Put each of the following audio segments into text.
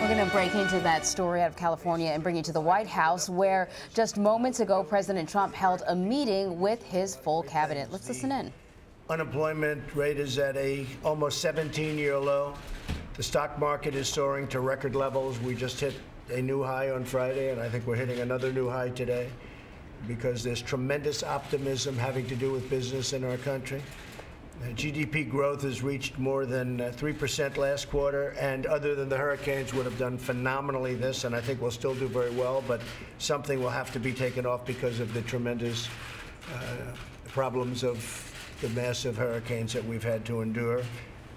We're going to break into that story out of California and bring you to the White House, where just moments ago, President Trump held a meeting with his full cabinet. Let's listen in. Unemployment rate is at a almost 17-year low. The stock market is soaring to record levels. We just hit a new high on Friday, and I think we're hitting another new high today because there's tremendous optimism having to do with business in our country. GDP growth has reached more than 3% last quarter, and other than the hurricanes would have done phenomenally this, and I think we'll still do very well, but something will have to be taken off because of the tremendous problems of the massive hurricanes that we've had to endure.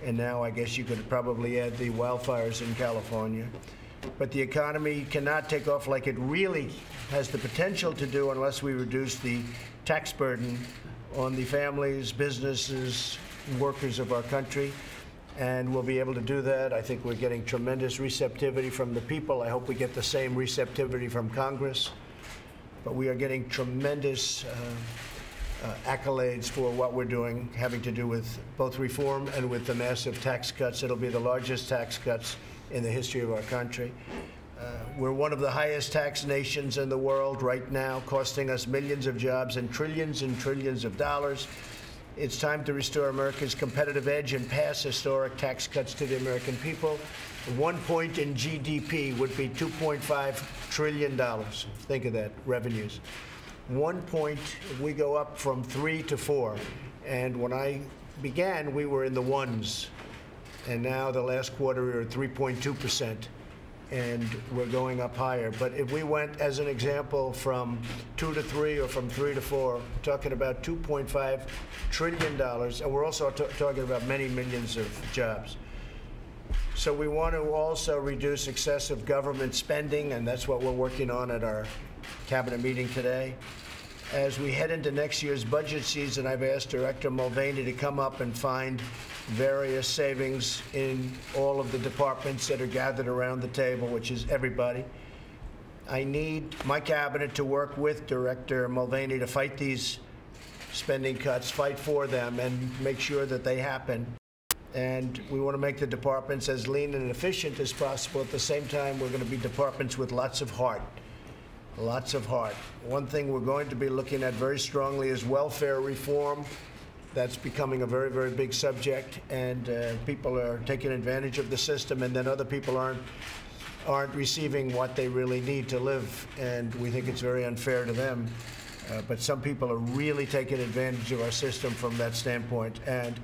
And now I guess you could probably add the wildfires in California. But the economy cannot take off like it really has the potential to do unless we reduce the tax burden on the families, businesses, workers of our country. And we'll be able to do that. I think we're getting tremendous receptivity from the people. I hope we get the same receptivity from Congress. But we are getting tremendous accolades for what we're doing, having to do with both reform and with the massive tax cuts. It'll be the largest tax cuts in the history of our country. We're one of the highest tax nations in the world right now, costing us millions of jobs and trillions of dollars. It's time to restore America's competitive edge and pass historic tax cuts to the American people. 1 point in GDP would be $2.5 trillion. Think of that, revenues. 1 point, we go up from 3 to 4. And when I began, we were in the ones. And now the last quarter, we were at 3.2%. And we're going up higher. But if we went, as an example, from 2 to 3 or from 3 to 4, talking about $2.5 trillion, and we're also talking about many millions of jobs. So we want to also reduce excessive government spending, and that's what we're working on at our cabinet meeting today. As we head into next year's budget season, I've asked Director Mulvaney to come up and find various savings in all of the departments that are gathered around the table, which is everybody. I need my cabinet to work with Director Mulvaney to fight these spending cuts, fight for them, and make sure that they happen. And we want to make the departments as lean and efficient as possible. At the same time, we're going to be departments with lots of heart. Lots of heart. One thing we're going to be looking at very strongly is welfare reform. That's becoming a very, very big subject, and people are taking advantage of the system, and then other people aren't receiving what they really need to live, and we think it's very unfair to them. But some people are really taking advantage of our system from that standpoint, and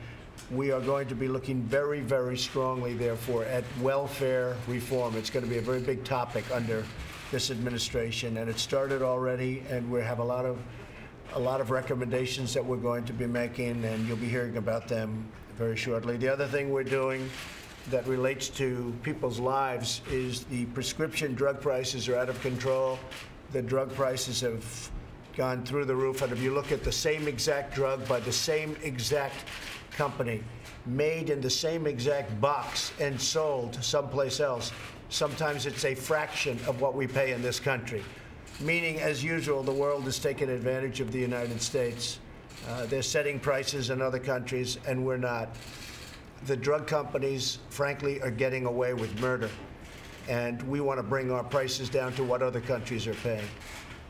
we are going to be looking very, very strongly, therefore, at welfare reform. It's going to be a very big topic under this administration, and it started already, and we have a lot of recommendations that we're going to be making, and you'll be hearing about them very shortly. The other thing we're doing that relates to people's lives is the prescription drug prices are out of control. The drug prices have gone through the roof, and if you look at the same exact drug by the same exact company, made in the same exact box and sold someplace else, sometimes it's a fraction of what we pay in this country. Meaning, as usual, the world is taking advantage of the United States. They're setting prices in other countries, and we're not. The drug companies, frankly, are getting away with murder. And we want to bring our prices down to what other countries are paying,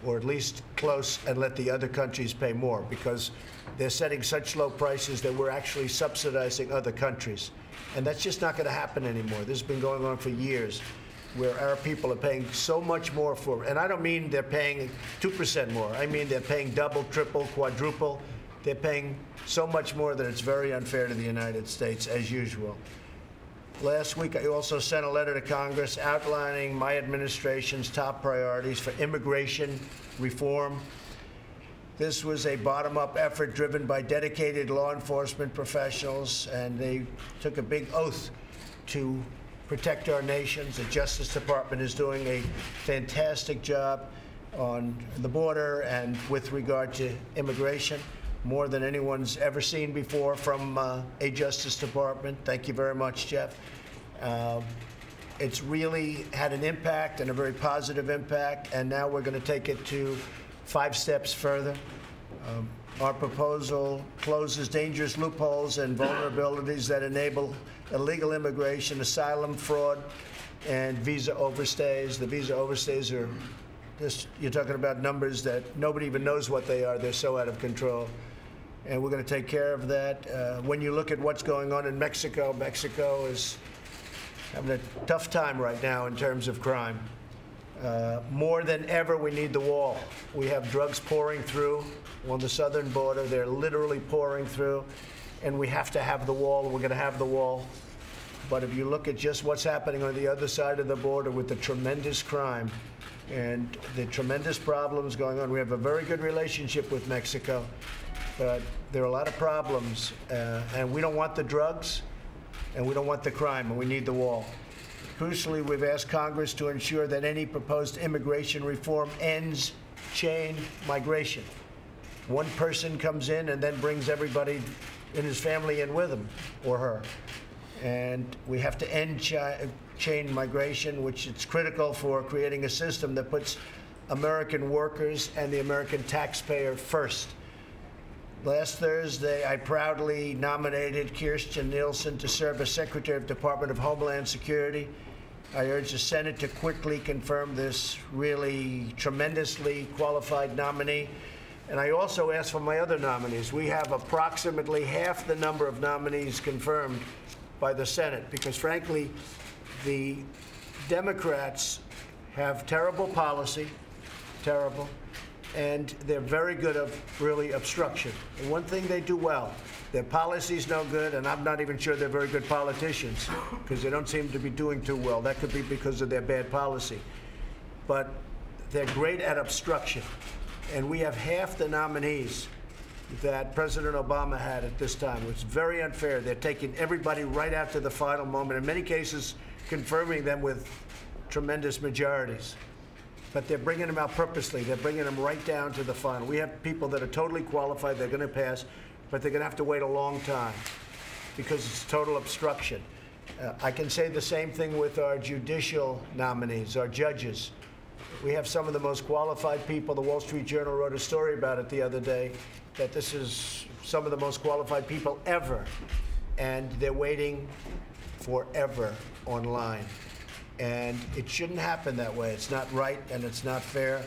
or at least close, and let the other countries pay more, because they're setting such low prices that we're actually subsidizing other countries. And that's just not going to happen anymore. This has been going on for years, where our people are paying so much more for, and I don't mean they're paying 2% more. I mean they're paying double, triple, quadruple. They're paying so much more that it's very unfair to the United States, as usual. Last week, I also sent a letter to Congress outlining my administration's top priorities for immigration reform. This was a bottom-up effort driven by dedicated law enforcement professionals, and they took a big oath to protect our nations. The Justice Department is doing a fantastic job on the border and with regard to immigration, more than anyone's ever seen before from a Justice Department. Thank you very much, Jeff. It's really had an impact, and a very positive impact, and now we're going to take it to 5 steps further. Our proposal closes dangerous loopholes and vulnerabilities that enable illegal immigration, asylum fraud, and visa overstays. The visa overstays are just, you're talking about numbers that nobody even knows what they are. They're so out of control. And we're going to take care of that. When you look at what's going on in Mexico, Mexico is having a tough time right now in terms of crime. More than ever, we need the wall. We have drugs pouring through on the southern border. They're literally pouring through, and we have to have the wall. We're going to have the wall. But if you look at just what's happening on the other side of the border with the tremendous crime and the tremendous problems going on, we have a very good relationship with Mexico, but there are a lot of problems, and we don't want the drugs, and we don't want the crime, and we need the wall. Crucially, we've asked Congress to ensure that any proposed immigration reform ends chain migration. One person comes in and then brings everybody in his family in with him or her. And we have to end chain migration, which is critical for creating a system that puts American workers and the American taxpayer first. Last Thursday, I proudly nominated Kirstjen Nielsen to serve as Secretary of Department of Homeland Security. I urge the Senate to quickly confirm this really tremendously qualified nominee. And I also asked for my other nominees. We have approximately half the number of nominees confirmed by the Senate because, frankly, the Democrats have terrible policy, terrible, and they're very good at really obstruction. And one thing they do well, their policy's no good, and I'm not even sure they're very good politicians because they don't seem to be doing too well. That could be because of their bad policy. But they're great at obstruction. And we have half the nominees that President Obama had at this time. It's very unfair. They're taking everybody right out to the final moment, in many cases confirming them with tremendous majorities. But they're bringing them out purposely. They're bringing them right down to the final. We have people that are totally qualified. They're going to pass, but they're going to have to wait a long time because it's total obstruction. I can say the same thing with our judicial nominees, our judges. We have some of the most qualified people. The Wall Street Journal wrote a story about it the other day, that this is some of the most qualified people ever, and they're waiting forever online. And it shouldn't happen that way. It's not right and it's not fair.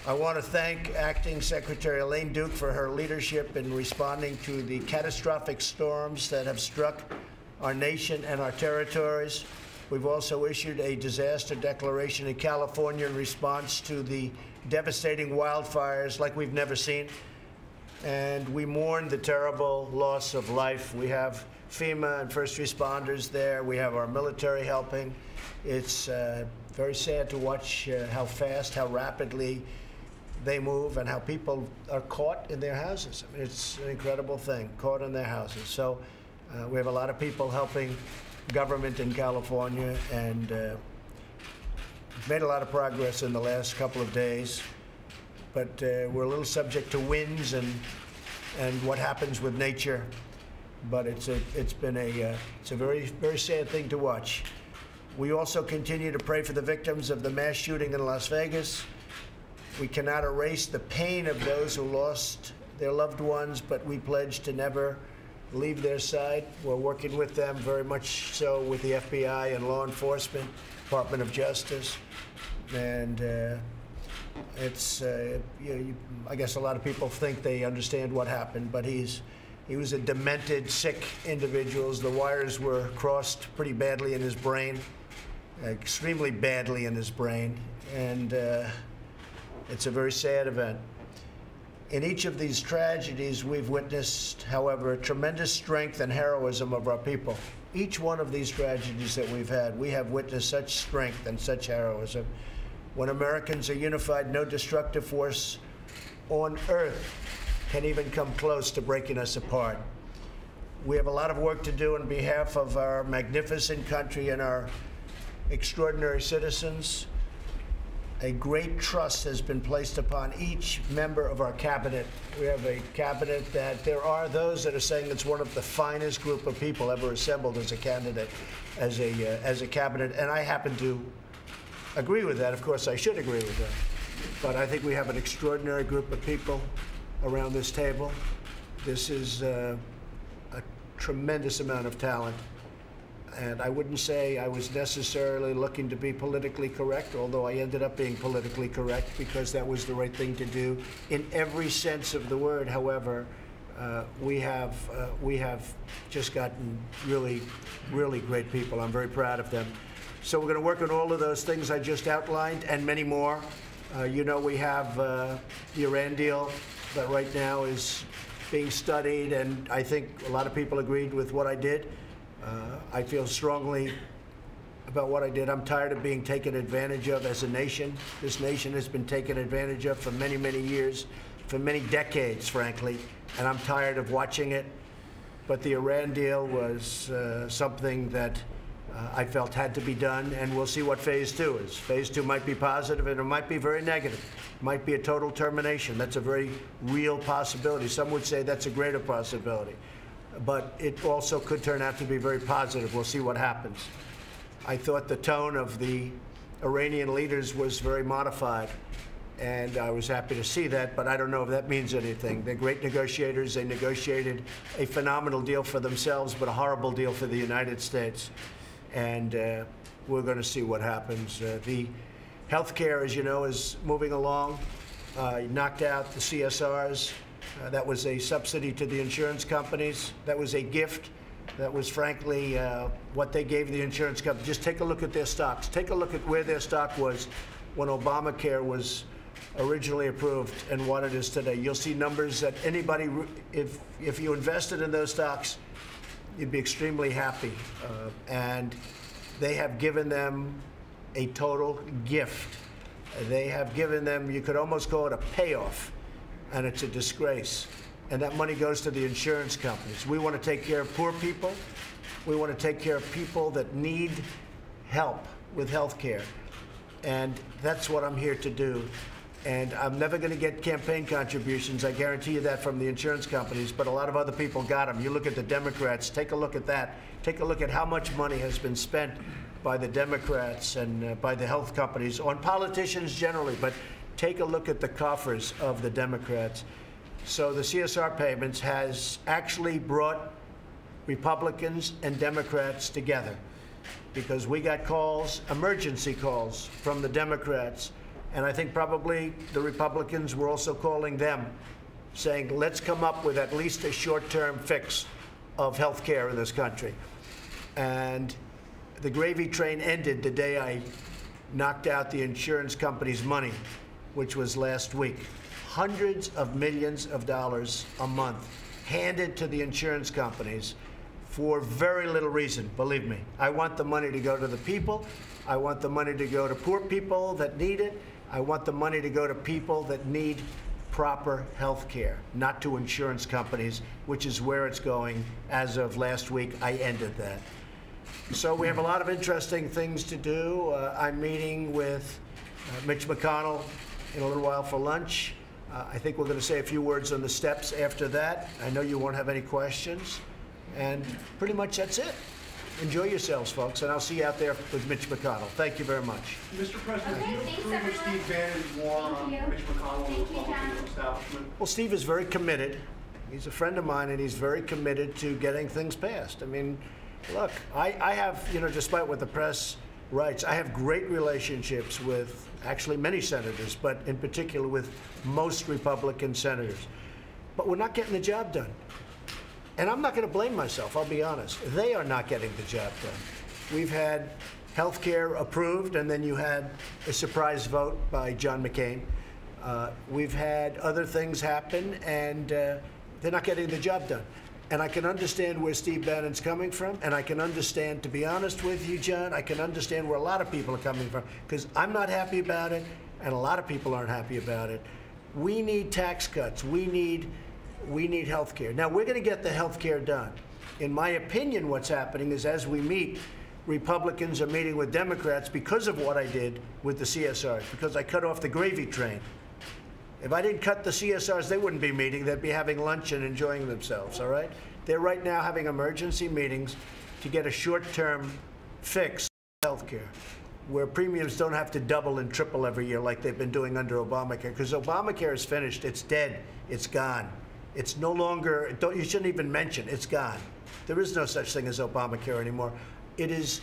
I want to thank Acting Secretary Elaine Duke for her leadership in responding to the catastrophic storms that have struck our nation and our territories. We've also issued a disaster declaration in California in response to the devastating wildfires like we've never seen. And we mourn the terrible loss of life. We have FEMA and first responders there. We have our military helping. It's very sad to watch how fast, how rapidly they move and how people are caught in their houses. I mean, it's an incredible thing, caught in their houses. So we have a lot of people helping government in California, and made a lot of progress in the last couple of days. But we're a little subject to winds and what happens with nature. But it's a very, very sad thing to watch. We also continue to pray for the victims of the mass shooting in Las Vegas. We cannot erase the pain of those who lost their loved ones, but we pledge to never leave their side. We're working with them very much so with the FBI and law enforcement, Department of Justice. And it's, I guess a lot of people think they understand what happened, but he was a demented, sick individual. The wires were crossed pretty badly in his brain, extremely badly in his brain. And it's a very sad event. In each of these tragedies, we've witnessed, however, tremendous strength and heroism of our people. Each one of these tragedies that we've had, we have witnessed such strength and such heroism. When Americans are unified, no destructive force on earth can even come close to breaking us apart. We have a lot of work to do on behalf of our magnificent country and our extraordinary citizens. A great trust has been placed upon each member of our cabinet. We have a cabinet that there are those that are saying it's one of the finest group of people ever assembled as a candidate, as a cabinet, and I happen to agree with that. Of course, I should agree with that. But I think we have an extraordinary group of people around this table. This is a tremendous amount of talent. And I wouldn't say I was necessarily looking to be politically correct, although I ended up being politically correct because that was the right thing to do in every sense of the word. However, we have just gotten really, really great people. I'm very proud of them. So we're going to work on all of those things I just outlined and many more. You know, we have the Iran deal that right now is being studied, and I think a lot of people agreed with what I did. I feel strongly about what I did. I'm tired of being taken advantage of as a nation. This nation has been taken advantage of for many, many years, for many decades, frankly, and I'm tired of watching it. But the Iran deal was something that I felt had to be done, and we'll see what phase 2 is. Phase 2 might be positive, and it might be very negative. It might be a total termination. That's a very real possibility. Some would say that's a greater possibility. But it also could turn out to be very positive. We'll see what happens. I thought the tone of the Iranian leaders was very modified, and I was happy to see that, but I don't know if that means anything. They're great negotiators. They negotiated a phenomenal deal for themselves, but a horrible deal for the United States. And we're going to see what happens. The health care, as you know, is moving along. Knocked out the CSRs. That was a subsidy to the insurance companies. That was a gift. That was, frankly, what they gave the insurance companies. Just take a look at their stocks. Take a look at where their stock was when Obamacare was originally approved and what it is today. You'll see numbers that anybody, if you invested in those stocks, you'd be extremely happy. And they have given them a total gift. They have given them, you could almost call it a payoff, and it's a disgrace. And that money goes to the insurance companies. We want to take care of poor people. We want to take care of people that need help with health care. And that's what I'm here to do. And I'm never going to get campaign contributions, I guarantee you that, from the insurance companies, but a lot of other people got them. You look at the Democrats, take a look at that. Take a look at how much money has been spent by the Democrats and by the health companies, on politicians generally, but take a look at the coffers of the Democrats. So the CSR payments has actually brought Republicans and Democrats together, because we got calls, emergency calls, from the Democrats. And I think probably the Republicans were also calling them, saying, let's come up with at least a short-term fix of health care in this country. And the gravy train ended the day I knocked out the insurance company's money, which was last week. Hundreds of millions of dollars a month handed to the insurance companies for very little reason, believe me. I want the money to go to the people. I want the money to go to poor people that need it. I want the money to go to people that need proper health care, not to insurance companies, which is where it's going. As of last week, I ended that. So we have a lot of interesting things to do. I'm meeting with Mitch McConnell in a little while for lunch. I think we're going to say a few words on the steps after that. I know you won't have any questions. And pretty much that's it. Enjoy yourselves, folks, and I'll see you out there with Mitch McConnell. Thank you very much. Mr. President, do you approve of Steve Bannon's war on Mitch McConnell and the Republican establishment? Well, Steve is very committed. He's a friend of mine, and he's very committed to getting things passed. I mean, look, I have, despite what the press writes, I have great relationships with actually many senators, but in particular with most Republican senators. But we're not getting the job done. And I'm not going to blame myself, I'll be honest. They are not getting the job done. We've had health care approved, and then you had a surprise vote by John McCain. We've had other things happen, and they're not getting the job done. And I can understand where Steve Bannon's coming from, and I can understand, to be honest with you, John, I can understand where a lot of people are coming from, because I'm not happy about it, and a lot of people aren't happy about it. We need tax cuts. We need health care. Now, we're going to get the health care done. In my opinion, what's happening is, as we meet, Republicans are meeting with Democrats because of what I did with the CSRs, because I cut off the gravy train. If I didn't cut the CSRs, they wouldn't be meeting. They'd be having lunch and enjoying themselves, all right? They're right now having emergency meetings to get a short-term fix to health care, where premiums don't have to double and triple every year like they've been doing under Obamacare, because Obamacare is finished. It's dead. It's gone. It's no longer, you shouldn't even mention, it's gone. There is no such thing as Obamacare anymore. It is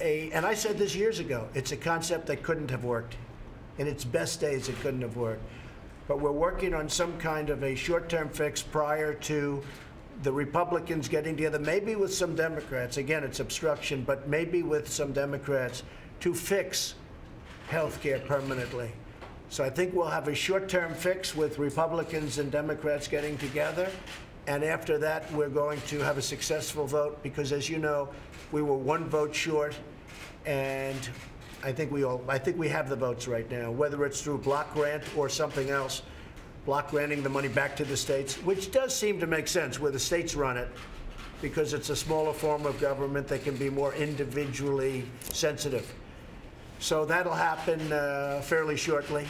and I said this years ago, it's a concept that couldn't have worked. In its best days, it couldn't have worked. But we're working on some kind of a short-term fix prior to the Republicans getting together, maybe with some Democrats. Again, it's obstruction, but maybe with some Democrats to fix health care permanently. So I think we'll have a short-term fix with Republicans and Democrats getting together. And after that, we're going to have a successful vote because, as you know, we were one vote short. And I think we have the votes right now, whether it's through block grant or something else, block granting the money back to the states, which does seem to make sense where the states run it, because it's a smaller form of government that can be more individually sensitive. So that'll happen fairly shortly.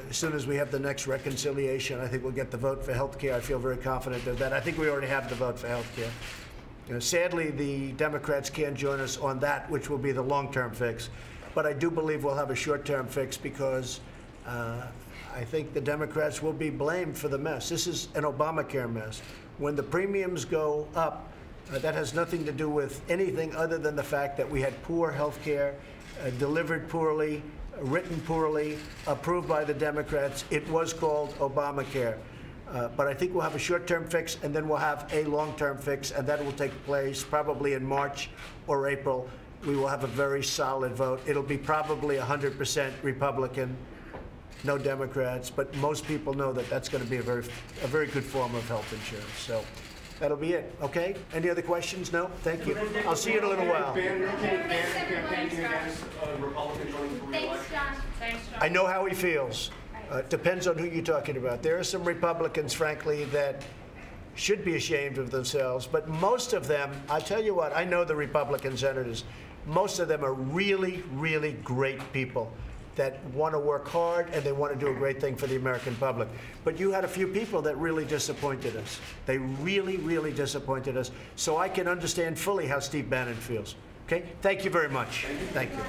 As soon as we have the next reconciliation, I think we'll get the vote for health care. I feel very confident of that. I think we already have the vote for health care. Sadly, the Democrats can't join us on that, which will be the long-term fix. But I do believe we'll have a short-term fix because I think the Democrats will be blamed for the mess. This is an Obamacare mess. When the premiums go up, that has nothing to do with anything other than the fact that we had poor health care, delivered poorly, written poorly, approved by the Democrats. It was called Obamacare. But I think we'll have a short-term fix, and then we'll have a long-term fix, and that will take place probably in March or April. We will have a very solid vote. It'll be probably 100% Republican, no Democrats, but most people know that that's going to be a very good form of health insurance. So that'll be it. Okay? Any other questions? No? Thank you. I'll see you in a little while. I know how he feels. Depends on who you're talking about. There are some Republicans, frankly, that should be ashamed of themselves, but most of them, I'll tell you what, I know the Republican senators, most of them are really, really great people that want to work hard and they want to do a great thing for the American public. But you had a few people that really disappointed us. They really, really disappointed us. So I can understand fully how Steve Bannon feels. Okay? Thank you very much. Thank you.